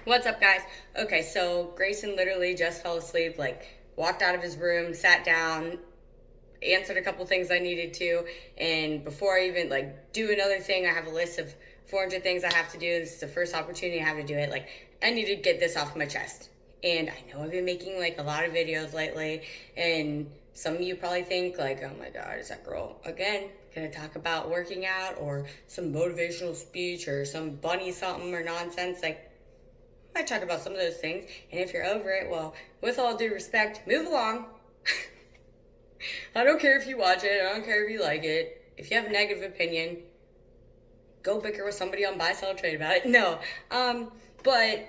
What's up, guys? Okay, so Grayson literally just fell asleep, walked out of his room, sat down, answered a couple things I needed to, and before I even do another thing, I have a list of 400 things I have to do. This is the first opportunity I have to do it. I need to get this off my chest. And I know I've been making a lot of videos lately, and some of you probably think oh my god, is that girl again gonna talk about working out or some motivational speech or some bunny something or nonsense? I talk about some of those things, and if you're over it, well, with all due respect, move along. I don't care if you watch it, I don't care if you like it. If you have a negative opinion, go bicker with somebody on Buy Sell Trade about it. No, but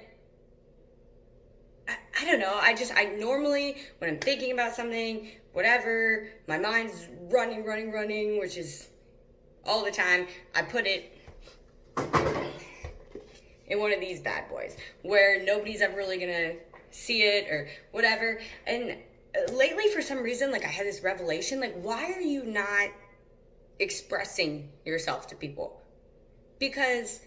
I don't know. I normally, when I'm thinking about something, whatever, my mind's running, which is all the time. I put it in one of these bad boys where nobody's ever really gonna see it or whatever. And lately, for some reason, I had this revelation, why are you not expressing yourself to people? Because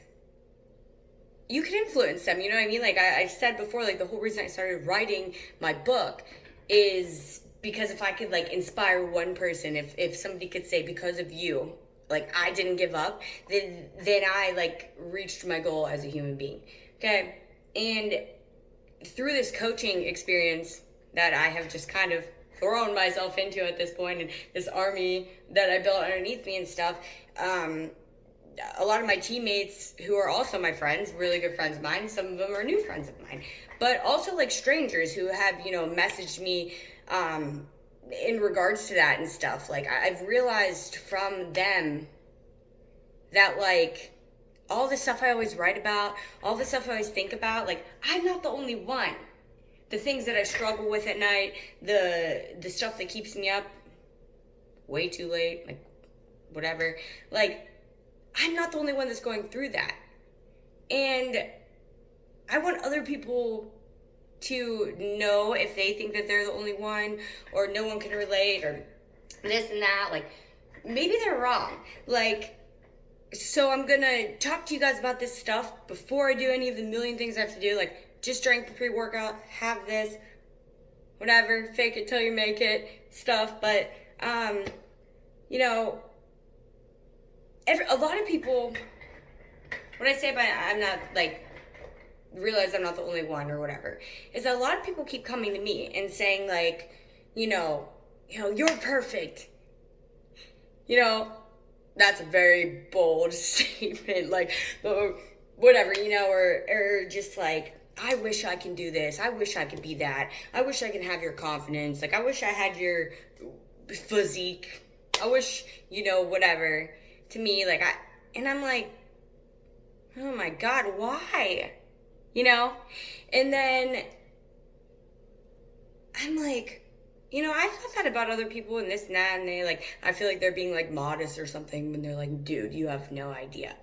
you can influence them, you know what I mean? I said before, the whole reason I started writing my book is because if I could inspire one person, if somebody could say, because of you, I didn't give up, then I reached my goal as a human being. Okay. And through this coaching experience that I have just kind of thrown myself into at this point, and this army that I built underneath me and stuff, a lot of my teammates who are also my friends, really good friends of mine, some of them are new friends of mine, but also strangers who have, messaged me in regards to that and stuff. I've realized from them that all the stuff I always write about, all the stuff I always think about, I'm not the only one. The things that I struggle with at night, the stuff that keeps me up way too late, whatever, I'm not the only one that's going through that. And I want other people to know, if they think that they're the only one or no one can relate or this and that, maybe they're wrong. So I'm gonna talk to you guys about this stuff before I do any of the million things I have to do, just drink the pre-workout, have this, whatever, fake it till you make it stuff. But a lot of people, when I say I'm not realize I'm not the only one or whatever, is that a lot of people keep coming to me and saying you're perfect. That's a very bold statement, whatever, or just I wish I can do this. I wish I could be that. I wish I can have your confidence. I wish I had your physique. I wish, whatever. To me, and I'm oh my God, why? And then I'm I thought that about other people and this and that, and they I feel they're being modest or something when they're dude, you have no idea.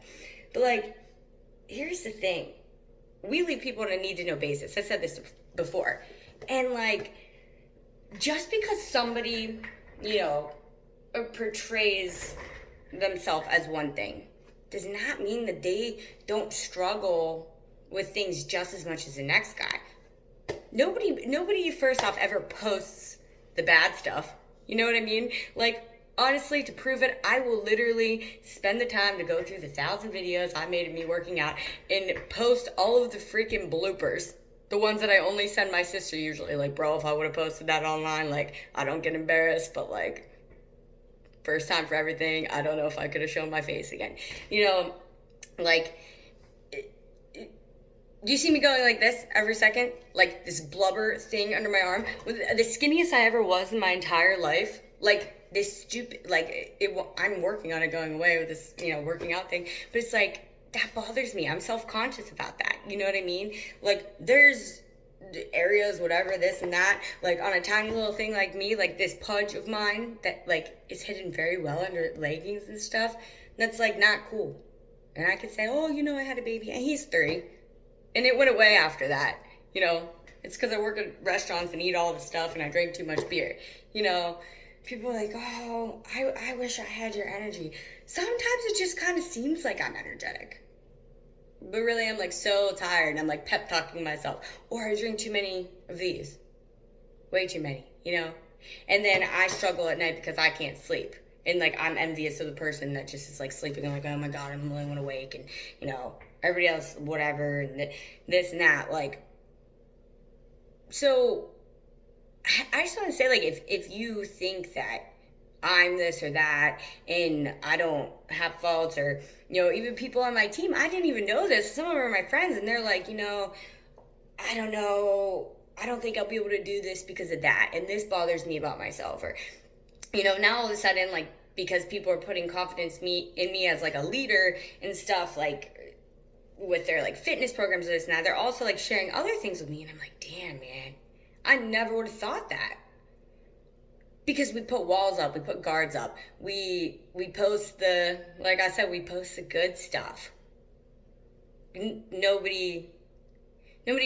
But here's the thing. We leave people on a need to know basis. I said this before. And just because somebody, portrays themselves as one thing does not mean that they don't struggle with things just as much as the next guy. Nobody first off ever posts the bad stuff. You know what I mean? Honestly, to prove it, I will literally spend the time to go through the 1,000 videos I made of me working out and post all of the freaking bloopers. The ones that I only send my sister usually. Bro, if I would have posted that online, I don't get embarrassed, but first time for everything. I don't know if I could have shown my face again. You see me going like this every second, this blubber thing under my arm. The skinniest I ever was in my entire life. This stupid, I'm working on it going away with this, working out thing. But it's that bothers me. I'm self-conscious about that. You know what I mean? There's areas, whatever, this and that, on a tiny little thing like me, this pudge of mine that is hidden very well under leggings and stuff. That's not cool. And I could say, oh, I had a baby and he's 3. And it went away after that. It's because I work at restaurants and eat all the stuff and I drink too much beer. People are oh, I wish I had your energy. Sometimes it just kind of seems like I'm energetic. But really, I'm like so tired. And I'm like pep talking myself. Or I drink too many of these. Way too many, And then I struggle at night because I can't sleep. And like I'm envious of the person that just is like sleeping. I'm like, oh my God, I'm the only one awake. And, everybody else, whatever, and this and that. Like, so I just want to say, like, if you think that I'm this or that and I don't have faults, or, even people on my team, I didn't even know this. Some of them are my friends, and they're like, I don't know. I don't think I'll be able to do this because of that. And this bothers me about myself. Or, now all of a sudden, like, because people are putting confidence in me as like a leader and stuff, like with their like fitness programs and this and that, they're also like sharing other things with me. And I'm like, damn, man, I never would have thought that. Because we put walls up, we put guards up. We post like I said, we post the good stuff. Nobody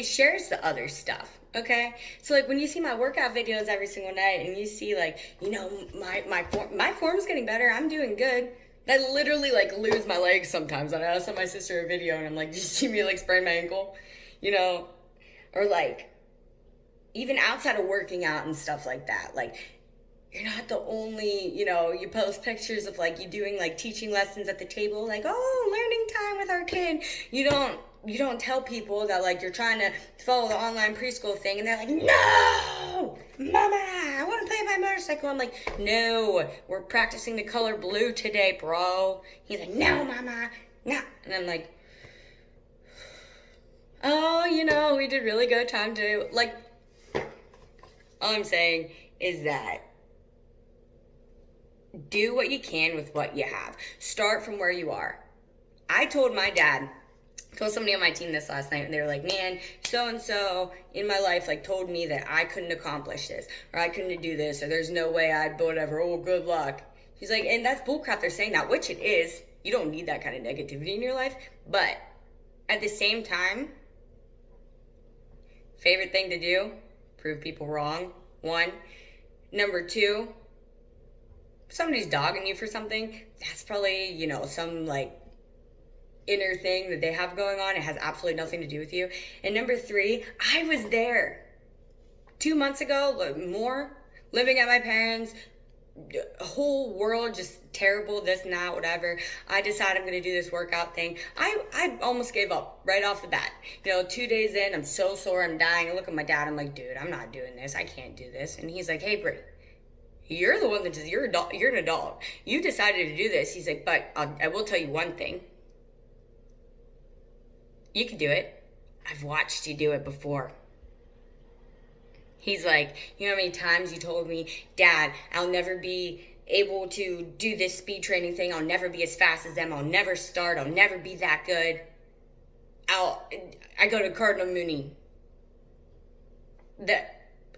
shares the other stuff, okay? So like when you see my workout videos every single night and you see like, my form's getting better, I'm doing good. I literally like lose my legs sometimes. I send my sister a video and I'm like, did you see me like sprain my ankle? Or like even outside of working out and stuff like that, like you're not the only, you post pictures of like you doing like teaching lessons at the table, like, oh, learning time with our kid. You don't tell people that like you're trying to follow the online preschool thing and they're like, no, mama, I want to play my motorcycle. I'm like, no, we're practicing the color blue today, bro. He's like, no, mama, no. And I'm like, oh, we did really good time today. Like, all I'm saying is that do what you can with what you have. Start from where you are. I told somebody on my team this last night, and they were like, man, so-and-so in my life like told me that I couldn't accomplish this, or I couldn't do this, or there's no way I'd whatever, oh, good luck. He's like, and that's bullcrap, they're saying that, which it is. You don't need that kind of negativity in your life. But at the same time, favorite thing to do, prove people wrong, 1. Number 2, somebody's dogging you for something, that's probably, some like inner thing that they have going on. It has absolutely nothing to do with you. And number 3, I was there 2 months ago, more, living at my parents', whole world just terrible, this and that, whatever. I decided I'm going to do this workout thing. I almost gave up right off the bat. 2 days in, I'm so sore, I'm dying. I look at my dad, I'm like, dude, I'm not doing this. I can't do this. And he's like, hey, Brie, you're the one you're an adult. You decided to do this. He's like, but I will tell you one thing. You can do it. I've watched you do it before. He's like, you know how many times you told me, Dad, I'll never be able to do this speed training thing. I'll never be as fast as them. I'll never start. I'll never be that good. I go to Cardinal Mooney.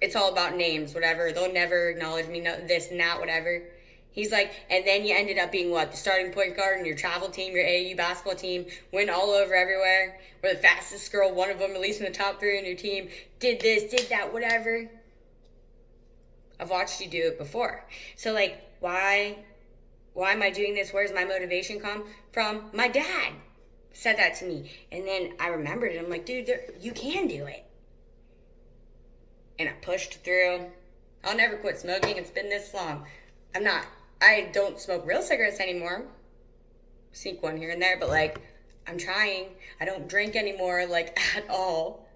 It's all about names, whatever. They'll never acknowledge me, this and that, whatever. He's like, and then you ended up being what? The starting point guard in your travel team, your AAU basketball team, went all over everywhere. We're the fastest girl, one of them, at least in the top 3 on your team. Did this, did that, whatever. I've watched you do it before. So, like, why am I doing this? Where's my motivation come from? My dad said that to me. And then I remembered it. I'm like, dude, you can do it. And I pushed through. I'll never quit smoking. It's been this long. I don't smoke real cigarettes anymore. Sneak one here and there, but like, I'm trying. I don't drink anymore, like, at all.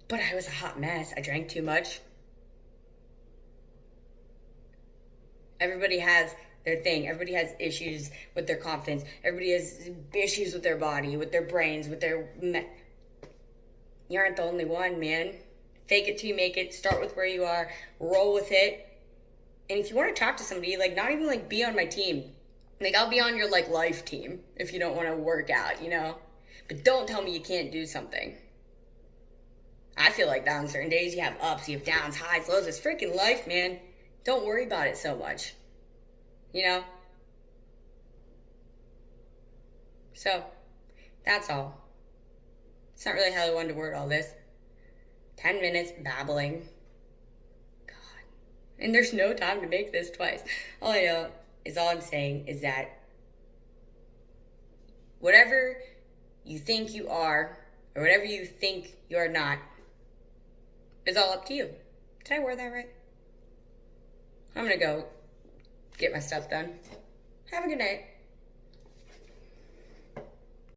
But I was a hot mess. I drank too much. Everybody has their thing. Everybody has issues with their confidence. Everybody has issues with their body, with their brains, with their... You aren't the only one, man. Fake it till you make it. Start with where you are. Roll with it. And if you want to talk to somebody, like, not even, like, be on my team. Like, I'll be on your, like, life team if you don't want to work out, But don't tell me you can't do something. I feel like that on certain days. You have ups, you have downs, highs, lows. It's freaking life, man. Don't worry about it so much. So, that's all. It's not really how I wanted to word all this. 10 minutes babbling. God. And there's no time to make this twice. All I know is all I'm saying is that whatever you think you are, or whatever you think you're not, is all up to you. Did I word that right? I'm gonna go get my stuff done. Have a good night.